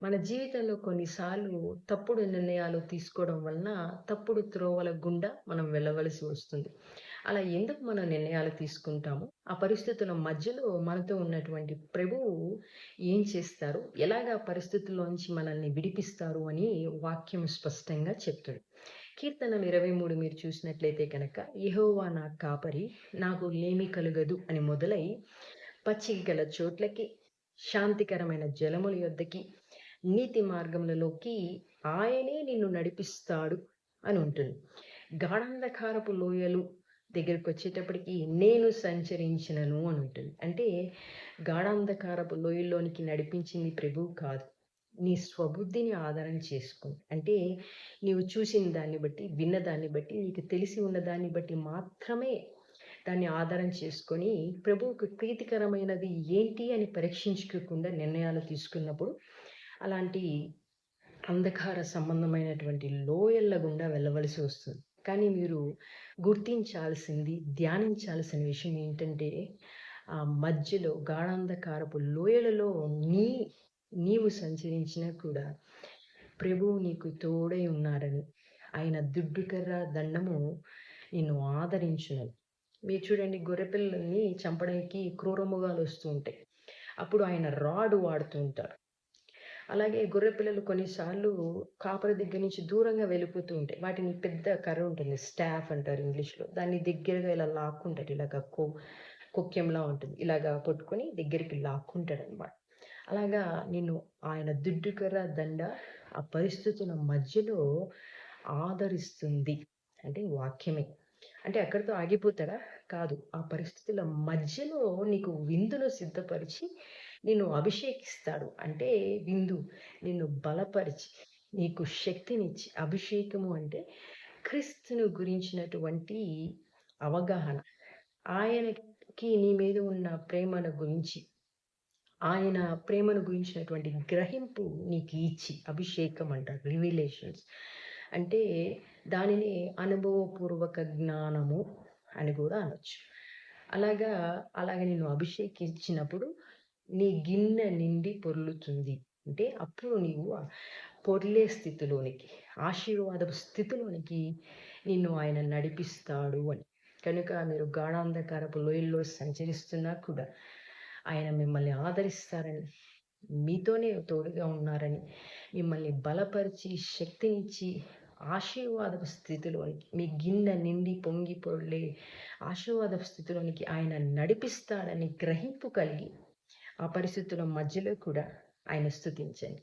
మన జీవితంలో కొన్నిసార్లు తప్పుడు నిర్ణయాలు తీసుకోవడం వలన తప్పుడు త్రోవల గుండా మనం వెళ్ళవలసి వస్తుంది. అలా ఎందుకు మనం నిర్ణయాలు తీసుకుంటాము? ఆ పరిస్థితుల మధ్యలో మనతో ఉన్నటువంటి ప్రభువు ఏం చేస్తారు? ఎలాగా పరిస్థితుల్లోంచి మనల్ని విడిపిస్తారు అని వాక్యం స్పష్టంగా చెప్తుంది. కీర్తనలు 23 మీరు చూసినట్లయితే గనక, యెహోవా నా కాపరి, నాకు లేమి కలుగదు అని మొదలై పచ్చిక గల చోట్లకి, శాంతికరమైన జలముల యొద్దకి, నీతి మార్గములలోకి ఆయనే నిన్ను నడిపిస్తాడు అని ఉంటుంది. గాఢాంధకారపు లోయలు దగ్గరకొచ్చేటప్పటికి నేను సంచరించినను అని ఉంటుంది. అంటే గాఢాంధకారపు లోయల్లోనికి నడిపించింది ప్రభువు కాదు. నీ స్వబుద్ధిని ఆధారం చేసుకొని, అంటే నీవు చూసిన దాన్ని బట్టి, విన్న దాన్ని బట్టి, నీకు తెలిసి ఉన్న దాన్ని బట్టి మాత్రమే దాన్ని ఆధారం చేసుకొని ప్రభువుకు ప్రీతికరమైనది ఏంటి అని పరీక్షించుకోకుండా నిర్ణయాలు తీసుకున్నప్పుడు అలాంటి అంధకార సంబంధమైనటువంటి లోయల గుండా వెళ్ళవలసి వస్తుంది. కానీ మీరు గుర్తించాల్సింది, ధ్యానించాల్సిన విషయం ఏంటంటే, ఆ మధ్యలో గాఢాంధకారపు లోయలలో నీ నీవు సంచరించినా కూడా ప్రభువు నీకు తోడై ఉన్నాడని, ఆయన దుడ్డుకర్ర దండము నిన్ను ఆదరించునని. మీరు చూడండి, గొర్రెపిల్లల్ని చంపడానికి క్రూరమృగాలు వస్తూ ఉంటాయి. అప్పుడు ఆయన రాడ్ వాడుతూ ఉంటారు. అలాగే గొర్రె పిల్లలు కొన్నిసార్లు కాపరి దగ్గర నుంచి దూరంగా వెళ్ళిపోతూ ఉంటాయి. వాటిని పెద్ద కర్ర ఉంటుంది. స్టాఫ్ అంటారు ఇంగ్లీష్‌లో. దాన్ని దగ్గరగా ఇలా లాక్కుంటారు. ఇలాగ కొక్కెంలా ఉంటుంది. ఇలాగా పట్టుకొని దగ్గరికి లాక్కుంటాడనమాట. అలాగా నిన్ను ఆయన దుడ్డుకర్ర దండ ఆ పరిస్థితుల మధ్యలో ఆదరిస్తుంది. అంటే వాక్యమే. అంటే అక్కడితో ఆగిపోతాడా? కాదు. ఆ పరిస్థితుల మధ్యలో నీకు విందును సిద్ధపరిచి నిన్ను అభిషేకిస్తాడు. అంటే విందు నిన్ను బలపరిచి, నీకు శక్తినిచ్చి, అభిషేకము అంటే క్రీస్తును గురించినటువంటి అవగాహన. ఆయనకి నీ మీద ఉన్న ప్రేమను గురించి, ఆయన ప్రేమను గురించినటువంటి గ్రహింపు నీకు ఇచ్చి, అభిషేకం అంటారు. రివిలేషన్స్. అంటే దానిని అనుభవపూర్వక జ్ఞానము అని కూడా అనొచ్చు. అలాగా, అలాగ నిన్ను అభిషేకించినప్పుడు నీ గిన్నె నిండి పొర్లుతుంది. అంటే అప్పుడు నీవు పొర్లే స్థితిలోనికి, ఆశీర్వాదపు స్థితిలోనికి నిన్ను ఆయన నడిపిస్తాడు అని. కనుక మీరు గాఢాంధకారపు లోయల్లో సంచరిస్తున్నా కూడా ఆయన మిమ్మల్ని ఆదరిస్తారని, మీతోనే తోడుగా ఉన్నారని, మిమ్మల్ని బలపరిచి, శక్తినిచ్చి, ఆశీర్వాదపు స్థితిలోనికి, మీ గిన్నె నిండి పొంగి పొర్లే ఆశీర్వాదపు స్థితిలోనికి ఆయన నడిపిస్తాడని గ్రహింపు కలిగి, ఆ పరిస్థితుల మధ్యలో కూడా ఆయన స్తుతించండి.